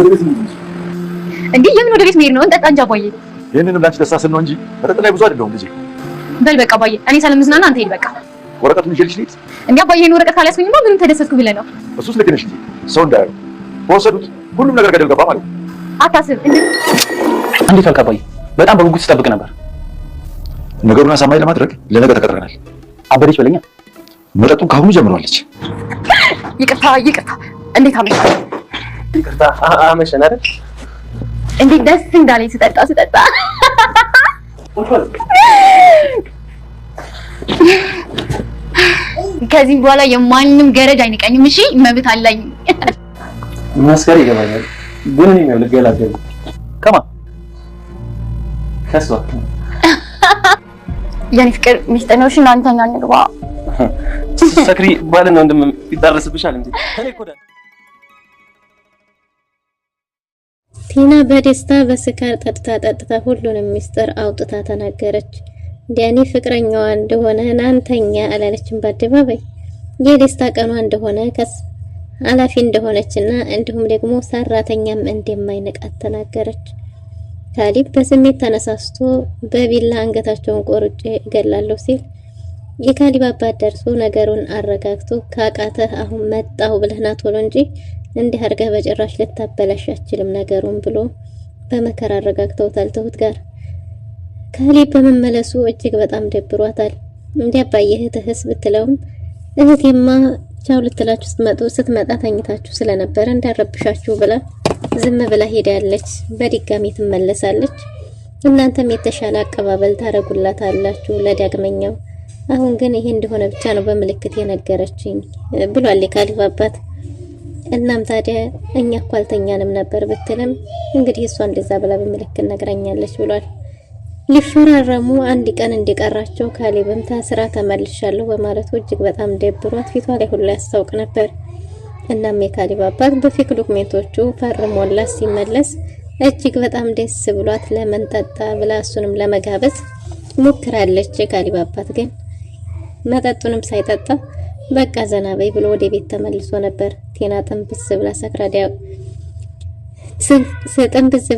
ወደ ቤት እንዴ? የምን ወደ ቤት መሄድ ነው? እንጠጣ እንጂ አባዬ። ይሄንንም ላንቺ ደሳስን ነው እንጂ መጠጥ ላይ ብዙ አይደለም ልጄ። በል በቃ አባዬ፣ እኔ ሳልምዝናና አንተ ሂድ በቃ። ወረቀቱን ይዤልሽ ልሂድ። እንዴ አባዬ፣ ይሄን ወረቀት ካላስኩኝማ ምንም ተደሰትኩ ብለህ ነው? እሱስ ልክ ነሽ ልጄ። ሰው እንዳያየው በወሰዱት ሁሉም ነገር ገደል ገባ ማለት ነው። አታስብ። እንዴት ዋልክ አባዬ? በጣም በጉጉት ስጠብቅ ነበር። ነገሩን አሳማኝ ለማድረግ ለነገ ተቀጥረናል። አበደች በለኛ። መጠጡን ካሁኑ ጀምሯለች። ይቅርታ ይቅርታ። እንዴት አመሻ? ይቅርታ አመሸን አይደል? እንዴት ደስ እንዳለኝ ስጠጣ ከዚህ በኋላ የማንም ገረድ አይንቀኝም። እሺ መብት አለኝ። መስከረ ይገባኛል፣ ግን እኔ ነው ልገላገል። ከማ ከሷ የኔ ፍቅር ሚስጥር ነው። እሺ እናንተኛ እንግባ። ሰክሪ ባልና ወንድም ይዳረስብሻል እንዴ? እኔ እኮ ቲና በደስታ በስካር ጠጥታ ሁሉንም ሚስጥር አውጥታ ተናገረች። ዳኒ ፍቅረኛዋ እንደሆነ ናንተኛ አላለችም በአደባባይ። የደስታ ቀኗ እንደሆነ ኃላፊ እንደሆነችና እንዲሁም ደግሞ ሰራተኛም እንደማይነቃት ተናገረች። ካሊብ በስሜት ተነሳስቶ በቢላ አንገታቸውን ቆርጬ እገላለሁ ሲል የካሊብ አባት ደርሶ ነገሩን አረጋግቶ ካቃተህ አሁን መጣሁ ብለህና ቶሎ እንጂ እንዲህ አድርገህ በጭራሽ ልታበላሽ አትችልም ነገሩን ብሎ በመከራ አረጋግተውታል። ትሁት ጋር ካሊብ በመመለሱ እጅግ በጣም ደብሯታል። እንዲያባየ እህትህስ ብትለውም እህቴማ ቻው ልትላችሁ ስትመጣ ተኝታችሁ ስለነበረ እንዳረብሻችሁ ብላ ዝም ብላ ሄዳለች። በድጋሚ ትመለሳለች። እናንተም የተሻለ አቀባበል ታረጉላታላችሁ ለዳግመኛው። አሁን ግን ይሄ እንደሆነ ብቻ ነው በምልክት የነገረችኝ ብሏል የካሊብ አባት። እናም ታዲያ እኛ እኮ አልተኛንም ነበር ብትልም እንግዲህ እሷ እንደዛ ብላ በምልክት ነግራኛለች ብሏል። ሊፈራረሙ አንድ ቀን እንደቀራቸው ካሊብም ታስራ ተመልሻለሁ በማለቱ እጅግ በጣም ደብሯት ፊቷ ላይ ሁሉ ያስታውቅ ነበር። እናም የካሊብ አባት በፌክ ዶክሜንቶቹ ፈርሞላት ሲመለስ እጅግ በጣም ደስ ብሏት ለምን ጠጣ ብላ እሱንም ለመጋበዝ ሞክራለች። የካሊብ አባት ግን መጠጡንም ሳይጠጣ በቃ ዘና በይ ብሎ ወደ ቤት ተመልሶ ነበር። ቲና ጥንብዝ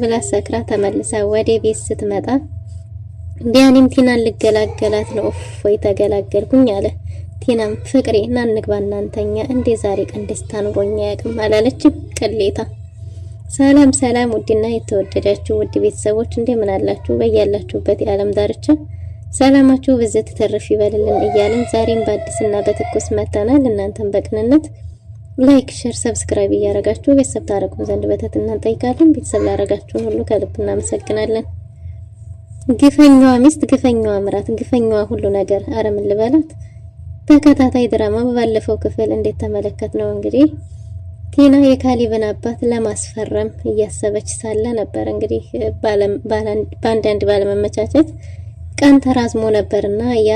ብላ ሰክራ ተመልሳ ወደ ቤት ስትመጣ ዲያኒም ቲናን ልገላገላት ነው። ወይ ተገላገልኩኝ አለ። ቲናም ፍቅሬ ና እንግባ እናንተኛ እንደ ዛሬ ቀን ደስታ ኑሮኛ ያቅም አላለችም ቅሌታ። ሰላም ውድና የተወደዳችሁ ውድ ቤተሰቦች እንደምን አላችሁ? በያላችሁበት የዓለም ዳርቻ ሰላማችሁ ብዝት ተርፍ ይበልልን እያልን ዛሬም በአዲስና በትኩስ መተናል። እናንተም በቅንነት ላይክ፣ ሼር፣ ሰብስክራይብ እያረጋችሁ ቤተሰብ ታረቁን ዘንድ በትህትና እንጠይቃለን። ቤተሰብ ላረጋችሁን ሁሉ ከልብ እናመሰግናለን። ግፈኛዋ ሚስት፣ ግፈኛዋ ምራት፣ ግፈኛዋ ሁሉ ነገር አረምን ልበላት ተከታታይ ድራማ በባለፈው ክፍል እንዴት ተመለከት ነው እንግዲህ ቲና የካሊብን አባት ለማስፈረም እያሰበች ሳለ ነበር እንግዲህ በአንዳንድ ባለመመቻቸት ቀን ተራዝሞ ነበርና ያ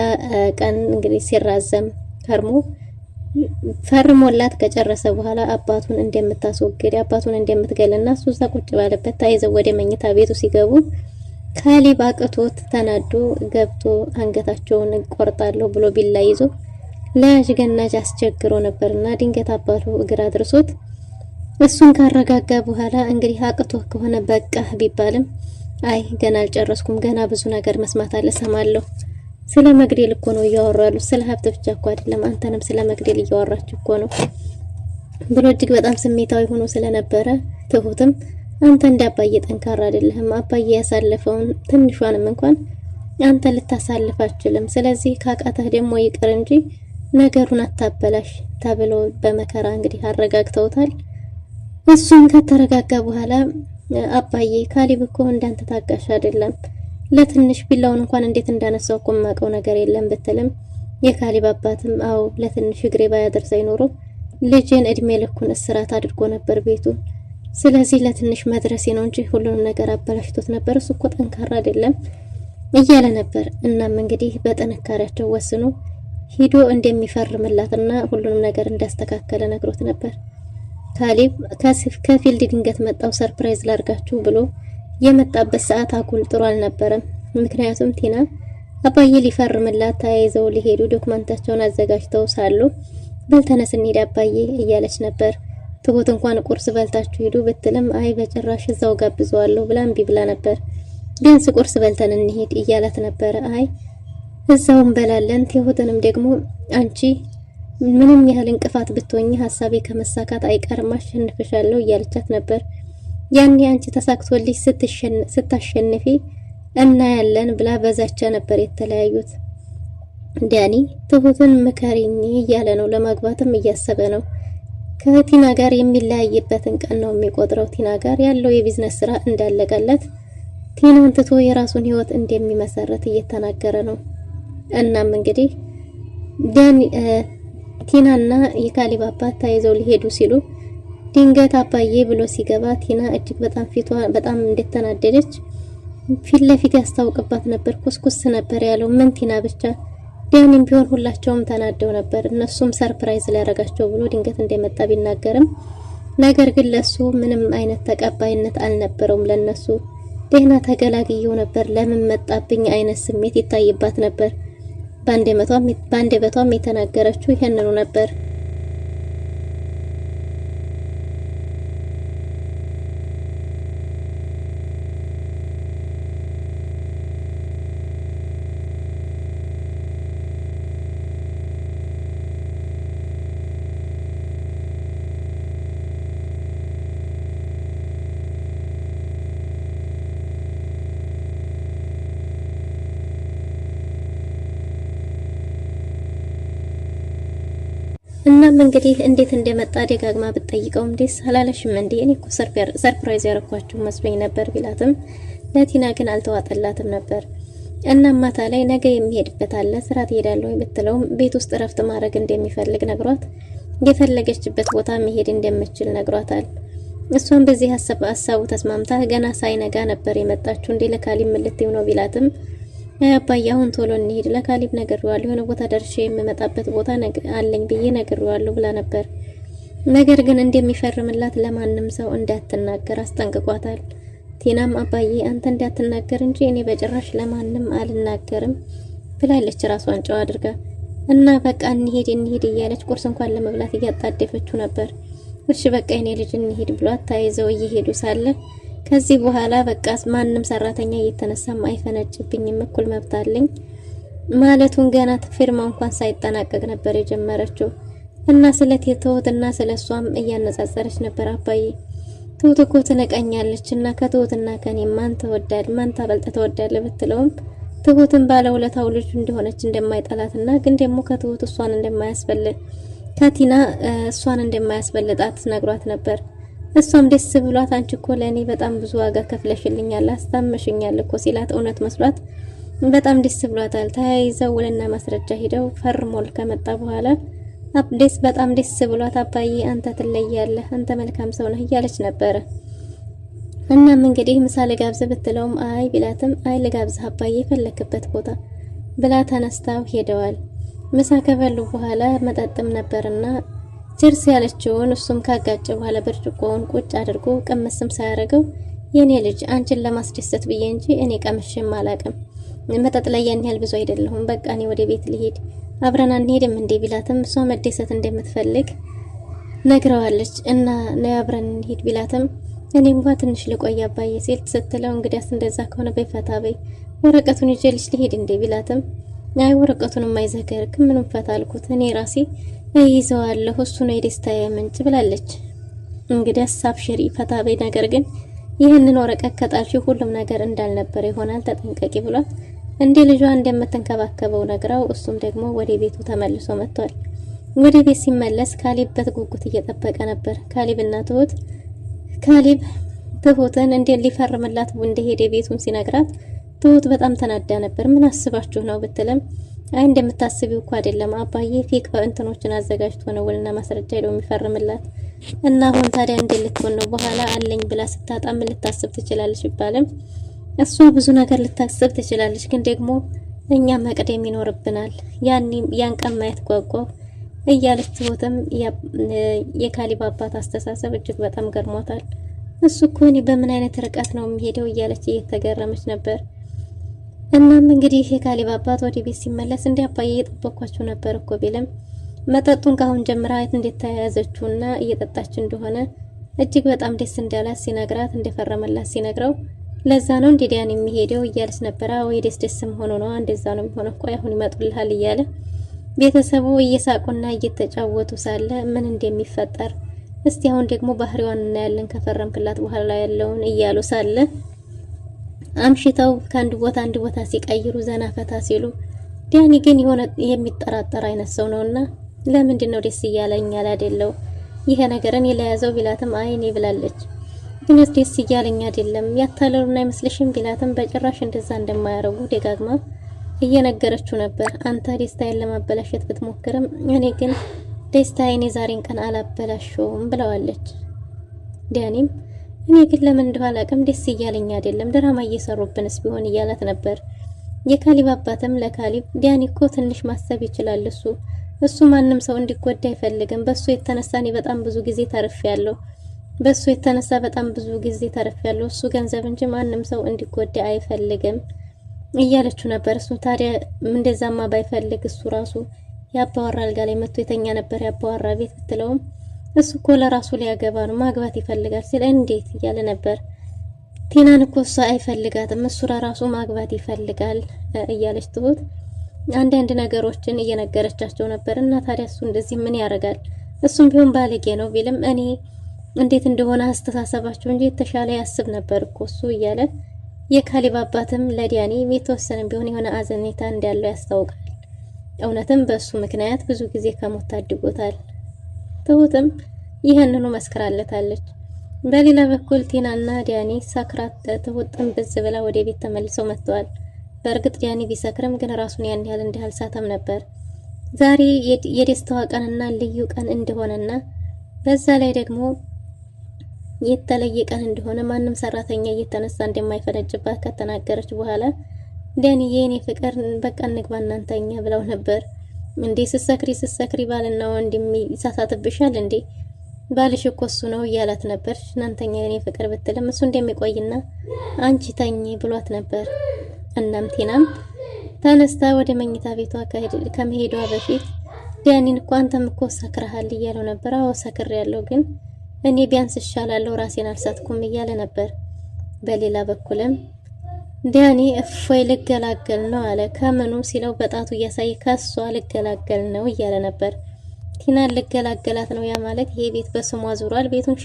ቀን እንግዲህ ሲራዘም ፈርሞላት ከጨረሰ በኋላ አባቱን እንደምታስወግድ አባቱን እንደምትገልና እሱ እዛ ቁጭ ባለበት ታይዘው ወደ መኝታ ቤቱ ሲገቡ ካሊብ አቅቶት ተናዶ ገብቶ አንገታቸውን ቆርጣለሁ ብሎ ቢላ ይዞ ለያዥ ገናጅ አስቸግሮ ነበርና ድንገት አባቱ እግር አድርሶት እሱን ካረጋጋ በኋላ እንግዲህ አቅቶ ከሆነ በቃ ቢባልም አይ ገና አልጨረስኩም፣ ገና ብዙ ነገር መስማት አለ ሰማለሁ። ስለ መግደል እኮ ነው እያወራሉ፣ ስለ ሀብት ብቻ እኮ አይደለም፣ አንተንም ስለ መግደል እያወራችሁ እኮ ነው ብሎ እጅግ በጣም ስሜታዊ ሆኖ ስለነበረ ትሁትም አንተ እንዳባዬ ጠንካራ አይደለህም፣ አባዬ ያሳለፈውን ትንሿንም እንኳን አንተ ልታሳልፍ አትችልም፣ ስለዚህ ካቃተህ ደግሞ ይቅር እንጂ ነገሩን አታበላሽ ተብሎ በመከራ እንግዲህ አረጋግተውታል። እሱም ከተረጋጋ በኋላ አባዬ ካሊብ እኮ እንዳንተ ታጋሽ አይደለም፣ ለትንሽ ቢላውን እንኳን እንዴት እንዳነሳው እኮ የማውቀው ነገር የለም ብትልም የካሊብ አባትም አው ለትንሽ እግሬ ባያደርሰኝ ኖሮ ልጅን እድሜ ልኩን እስራት አድርጎ ነበር ቤቱ፣ ስለዚህ ለትንሽ መድረሴ ነው እንጂ ሁሉንም ነገር አበላሽቶት ነበር፣ እሱ እኮ ጠንካራ አይደለም እያለ ነበር። እናም እንግዲህ በጥንካሬያቸው ወስኖ ሂዶ እንደሚፈርምላትና ሁሉንም ነገር እንዳስተካከለ ነግሮት ነበር። ካሊብ ከፊልድ ድንገት መጣው ሰርፕራይዝ ላርጋችሁ ብሎ የመጣበት ሰዓት አኩል ጥሩ አልነበረም። ምክንያቱም ቲና አባዬ ሊፈርምላት ተያይዘው ሊሄዱ ዶክመንታቸውን አዘጋጅተው ሳሉ በልተነስ እንሂድ አባዬ እያለች ነበር። ትሁት እንኳን ቁርስ በልታችሁ ሂዱ ብትልም አይ በጭራሽ እዛው ጋብዘዋለሁ ብላ እምቢ ብላ ነበር። ቢያንስ ቁርስ በልተን እንሄድ እያላት ነበር። አይ እዛው እንበላለን፣ ትሁትንም ደግሞ አንቺ ምንም ያህል እንቅፋት ብትሆኚ ሐሳቤ ከመሳካት አይቀርም አሸንፍሻለሁ እያለቻት ነበር። ያኔ አንቺ ተሳክቶልሽ ስታሸንፊ እናያለን ብላ በዛቻ ነበር የተለያዩት። ዳኒ ትሁትን ምከሪኝ እያለ ነው። ለማግባትም እያሰበ ነው። ከቲና ጋር የሚለያይበትን ቀን ነው የሚቆጥረው። ቲና ጋር ያለው የቢዝነስ ስራ እንዳለቀለት ቲናን ትቶ የራሱን ህይወት እንደሚመሰረት እየተናገረ ነው። እናም እንግዲህ ዳኒ ቲናና የካሊብ አባት ተያይዘው ሊሄዱ ሲሉ ድንገት አባዬ ብሎ ሲገባ ቲና እጅግ በጣም ፊቷ በጣም እንደተናደደች ፊት ለፊት ያስታውቅባት ነበር። ኩስኩስ ነበር ያለው። ምን ቲና ብቻ ዳኒም ቢሆን ሁላቸውም ተናደው ነበር። እነሱም ሰርፕራይዝ ሊያረጋቸው ብሎ ድንገት እንደመጣ ቢናገርም ነገር ግን ለሱ ምንም አይነት ተቀባይነት አልነበረውም። ለነሱ ደህና ተገላግየው ነበር። ለምን መጣብኝ አይነት ስሜት ይታይባት ነበር። በአንደበቷም የተናገረችው ይሄንኑ ነበር። እናም እንግዲህ እንዴት እንደመጣ ደጋግማ ብትጠይቀውም ደስ አላለሽም እንዴ? እኔ እኮ ሰርፕራይዝ ያረኳችሁ መስሎኝ ነበር ቢላትም ለቲና ግን አልተዋጠላትም ነበር። እናም ማታ ላይ ነገ የሚሄድበት አለ ስራ ትሄዳለሁ ብትለውም ቤት ውስጥ እረፍት ማድረግ እንደሚፈልግ ነግሯት የፈለገችበት ቦታ መሄድ እንደምትችል ነግሯታል። እሷም በዚህ ሀሳቡ ተስማምታ ገና ሳይነጋ ነበር የመጣችው። እንዴ ለካሊብ ምልትው ነው ቢላትም አባዬ አሁን ቶሎ እንሂድ ለካሊብ ነግሬዋለሁ፣ የሆነ ቦታ ደርሼ የምመጣበት ቦታ አለኝ ብዬ ነግሬዋለሁ ብላ ነበር። ነገር ግን እንደሚፈርምላት ለማንም ሰው እንዳትናገር አስጠንቅቋታል። ቲናም አባዬ አንተ እንዳትናገር እንጂ እኔ በጭራሽ ለማንም አልናገርም ብላለች ራሷን ጨዋ አድርጋ። እና በቃ እንሂድ እያለች ቁርስ እንኳን ለመብላት እያጣደፈችው ነበር። እሺ በቃ የኔ ልጅ እንሂድ ብሏት ተያይዘው እየሄዱ ሳለ ከዚህ በኋላ በቃ ማንም ሰራተኛ እየተነሳም አይፈነጭብኝም እኩል መብት አለኝ ማለቱን ገና ፊርማ እንኳን ሳይጠናቀቅ ነበር የጀመረችው። እና ትሁትና ስለሷም እያነጻጸረች ነበር። አባዬ ትሁት እኮ ትነቀኛለች እና ከትሁትና ከኔ ማን ታበልጥ ተወዳለ ብትለውም ትሁትን ባለውለታው ልጅ እንደሆነች እንደማይጠላትና ግን ደግሞ ከትሁት እሷን እንደማያስፈልጥ ከቲና እሷን እንደማያስፈልጣት ነግሯት ነበር። እሷም ደስ ብሏት አንቺ እኮ ለኔ በጣም ብዙ ዋጋ ከፍለሽልኛል አስታመሽኛል እኮ ሲላት እውነት መስሏት በጣም ደስ ብሏታል። ተያይዘው ውልና ማስረጃ ሄደው ፈርሞል ከመጣ በኋላ በጣም ደስ ብሏት አባዬ አንተ ትለያለህ፣ አንተ መልካም ሰው ነህ እያለች ነበረ። እናም እንግዲህ ምሳ ልጋብዝ ብትለውም አይ ቢላትም አይ ልጋብዝህ አባዬ የፈለክበት ቦታ ብላ ተነስታው ሄደዋል። ምሳ ከበሉ በኋላ መጠጥም ነበርና ችርስ ያለችውን እሱም ካጋጨ በኋላ ብርጭቆውን ቁጭ አድርጎ ቀመስም ሳያረገው የኔ ልጅ አንቺን ለማስደሰት ብዬ እንጂ እኔ ቀምሼም አላቅም። መጠጥ ላይ ያን ያህል ብዙ አይደለሁም። በቃ እኔ ወደ ቤት ልሄድ አብረን አንሄድም እንዴ ቢላትም እሷ መደሰት እንደምትፈልግ ነግረዋለች። እና ነው አብረን እንሄድ ቢላትም እኔ እንኳን ትንሽ ልቆይ አባዬ ሲል ስትለው እንግዲያስ እንደዛ ከሆነ በፈታ በይ ወረቀቱን ይዤልሽ ልሄድ እንዴ ቢላትም አይ ወረቀቱን የማይዘገርክ ምንም ፈታ አልኩት እኔ ራሴ ይዘዋለሁ እሱ ነው የደስታዬ ምንጭ ብላለች። እንግዲያስ አብሽሪ ፈታ በይ፣ ነገር ግን ይህንን ወረቀት ከጣልሽው ሁሉም ነገር እንዳልነበረ ይሆናል ተጠንቀቂ ብሏት እንደ ልጇ እንደምትንከባከበው ነግራው እሱም ደግሞ ወደ ቤቱ ተመልሶ መጥቷል። ወደ ቤት ሲመለስ ካሊብ በጉጉት እየጠበቀ ነበር። ካሊብ ትሁትን እንዴት ሊፈርምላት እንደሄደ ቤቱን ሲነግራት ትሁት በጣም ተናዳ ነበር። ምን አስባችሁ ነው ብትለም አይ እንደምታስቢው እኮ አይደለም አባዬ ፌክ እንትኖችን አዘጋጅቶ ነው ውልና ማስረጃ ሄዶ የሚፈርምላት እና አሁን ታዲያ እንዴት ልትሆን ነው በኋላ አለኝ ብላ ስታጣ ምን ልታስብ ትችላለች ይባልም እሷ ብዙ ነገር ልታስብ ትችላለች፣ ግን ደግሞ እኛ መቅደም ይኖርብናል ያን ቀን ማየት ጓጓው እያለች ትሁትም የካሊብ አባት አስተሳሰብ እጅግ በጣም ገርሟታል። እሱ እኮ እኔ በምን አይነት ርቀት ነው የሚሄደው እያለች እየተገረመች ነበር። እናም እንግዲህ የካሊብ አባት ወደ ቤት ሲመለስ እንደ አባዬ እየጠበኳችሁ ነበር እኮ ቢልም መጠጡን ካሁን ጀምራ እንዴት ተያያዘችውና እየጠጣች እንደሆነ እጅግ በጣም ደስ እንዳላት ሲነግራት እንደፈረመላት ሲነግረው ለዛ ነው እንዴ ዲያን የሚሄደው እያለች ነበር። ወይ ደስም ሆኖ ነው እንደዛ ነው የሚሆነው እኮ አሁን ይመጡልሃል እያለ ቤተሰቡ እየሳቁና እየተጫወቱ ሳለ ምን እንደሚፈጠር እስቲ አሁን ደግሞ ባህሪዋን እናያለን ከፈረምክላት በኋላ ያለውን እያሉ ሳለ አምሽተው ከአንድ ቦታ አንድ ቦታ ሲቀይሩ ዘና ፈታ ሲሉ ዲያኒ ግን የሆነ የሚጠራጠር አይነት ሰው ነውና ለምንድን ነው ደስ እያለኝ አይደለው ይሄ ነገርን የለያዘው ቢላትም አይኔ ብላለች። ግን ደስ እያለኝ አይደለም ያታለሉና አይመስልሽም ቢላትም በጭራሽ እንደዛ እንደማያረጉ ደጋግማ እየነገረችው ነበር። አንተ ደስታዬን ለማበላሸት ብትሞክርም እኔ ግን ደስታዬን የዛሬን ቀን አላበላሸውም ብለዋለች። ዲያኒም እኔ ግን ለምን እንደሆነ አላውቅም ደስ እያለኝ አይደለም ድራማ እየሰሩብንስ ቢሆን እያላት ነበር። የካሊብ አባትም ለካሊብ ዲያኒ እኮ ትንሽ ማሰብ ይችላል እሱ ማንም ሰው እንዲጎዳ አይፈልግም። በሱ የተነሳ እኔ በጣም ብዙ ጊዜ ተርፌያለሁ። እሱ ገንዘብ እንጂ ማንም ሰው እንዲጎዳ አይፈልግም እያለችው ነበር። እሱ ታዲያ እንደዛማ ባይፈልግ እሱ ራሱ ያባወራ አልጋ ላይ መጥቶ የተኛ ነበር ያባወራ ቤት ብትለውም እሱ እኮ ለራሱ ሊያገባ ነው ማግባት ይፈልጋል ሲል እንዴት እያለ ነበር። ቲናን እኮ እሱ አይፈልጋትም እሱ ለራሱ ማግባት ይፈልጋል እያለች ትሁት አንዳንድ ነገሮችን እየነገረቻቸው ነበር። እና ታዲያ እሱ እንደዚህ ምን ያደርጋል እሱም ቢሆን ባለጌ ነው ቢልም እኔ እንዴት እንደሆነ አስተሳሰባቸው እንጂ የተሻለ ያስብ ነበር እኮ እሱ እያለ የካሊብ አባትም ለዲያኒ የተወሰነ ቢሆን የሆነ አዘኔታ እንዳለው ያስታውቃል። እውነትም በሱ ምክንያት ብዙ ጊዜ ከሞት ታድጎታል። ትሁትም ይህንኑ መስክራለታለች። በሌላ በኩል ቲናና ዲያኒ ሰክራት ትሁትም ብዝ ብላ ወደ ቤት ተመልሰው መጥተዋል። በእርግጥ ዲያኒ ቢሰክርም ግን ራሱን ያን ያህል እንዳልሳተም ነበር። ዛሬ የደስታዋ ቀንና ልዩ ቀን እንደሆነና በዛ ላይ ደግሞ የተለየ ቀን እንደሆነ ማንም ሰራተኛ እየተነሳ እንደማይፈነጭባት ከተናገረች በኋላ ዲያኒ የኔ ፍቅር በቃ እንግባ እናንተኛ ብለው ነበር። እንዴ ስሰክሪ ባልና ወንድም ይሳሳትብሻል እንዴ ባልሽ እኮ እሱ ነው እያላት ነበር። እናንተኛ የኔ ፍቅር ብትልም እሱ እንደሚቆይና አንቺ ተኝ ብሏት ነበር። እናም ቲናም ተነስታ ወደ መኝታ ቤቷ ከመሄዷ በፊት ዲያኒን እኮ አንተም እኮ ሰክረሃል እያለው ነበር። አዎ ሰክሬያለሁ ግን እኔ ቢያንስ እሻላለሁ ራሴን አልሳትኩም እያለ ነበር። በሌላ በኩልም ዲያኒ እፎይ ልገላገል ነው አለ። ከምኑ ሲለው በጣቱ እያሳየ ከሷ ልገላገል ነው እያለ ነበር። ቲናን ልገላገላት ነው ያ ማለት ይሄ ቤት በስሟ ዙሯል። ቤቱን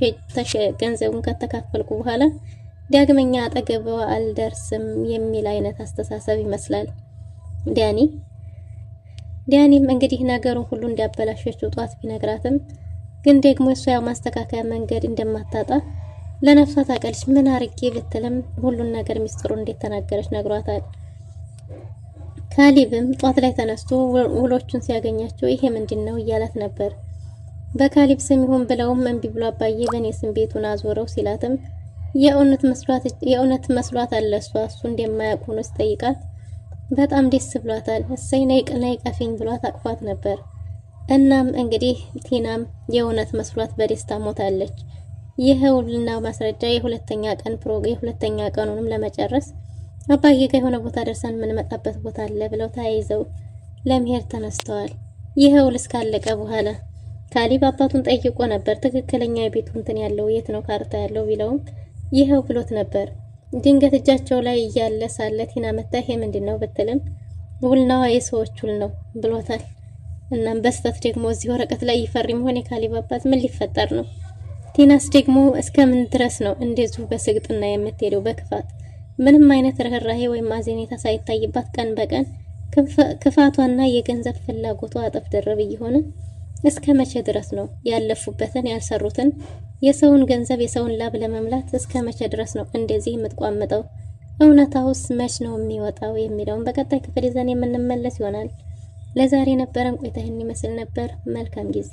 ገንዘቡን ከተካፈልኩ በኋላ ዳግመኛ አጠገቧ አልደርስም የሚል አይነት አስተሳሰብ ይመስላል ዲያኒም እንግዲህ ነገሩን ሁሉ እንዳበላሸችው ጧት ቢነግራትም ግን ደግሞ እሷ ያው ማስተካከያ መንገድ እንደማታጣ ለነፍሷ ታውቃለች። ምን አርጌ ብትልም ሁሉን ነገር ሚስጥሩ እንደተናገረች ነግሯታል። ካሊብም ጧት ላይ ተነስቶ ውሎቹን ሲያገኛቸው ይሄ ምንድነው እያላት ነበር። በካሊብ ስም ይሁን ብለውም እንቢ ብሎ አባዬ በኔ ስም ቤቱን አዞረው ሲላትም የእውነት መስሏት አለ እሱ እንደማያውቅ ሆኖ ሲጠይቃት በጣም ደስ ብሏታል። እሰይ ነይ ቀፊኝ ብሏት አቅፏት ነበር። እናም እንግዲህ ቲናም የእውነት መስሏት በደስታ ሞታለች። ይሄውልና ማስረጃ የሁለተኛ ቀኑንም ለመጨረስ አባዬ ጋር የሆነ ቦታ ደርሰን የምንመጣበት ቦታ አለ ብለው ተያይዘው ለመሄድ ተነስተዋል። ይሄውል እስካለቀ በኋላ ካሊብ አባቱን ጠይቆ ነበር ትክክለኛ የቤቱ እንትን ያለው የት ነው ካርታ ያለው ቢለውም ይሄው ብሎት ነበር። ድንገት እጃቸው ላይ እያለ ሳለ ቲና መጣ ይሄ ምንድነው ብትልም ውልናዋ የሰዎች ውል ነው ብሎታል። እናም በስተት ደግሞ እዚህ ወረቀት ላይ ይፈርም ሆነ ካሊብ አባት ምን ሊፈጠር ነው? ቲናስ ደግሞ እስከምን ድረስ ነው እንደዚሁ በስግጥና የምትሄደው በክፋት ምንም አይነት ርህራሄ ወይም አዘኔታ ሳይታይባት ቀን በቀን ክፋቷና የገንዘብ ፍላጎቷ አጥፍ ድርብ እየሆነ እስከ መቼ ድረስ ነው ያለፉበትን ያልሰሩትን የሰውን ገንዘብ የሰውን ላብ ለመምላት እስከ መቼ ድረስ ነው እንደዚህ የምትቋምጠው? እውነታውስ መች ነው የሚወጣው የሚለውን በቀጣይ ክፍል ይዘን የምንመለስ ይሆናል። ለዛሬ ነበረን ቆይታ ይህን ይመስል ነበር። መልካም ጊዜ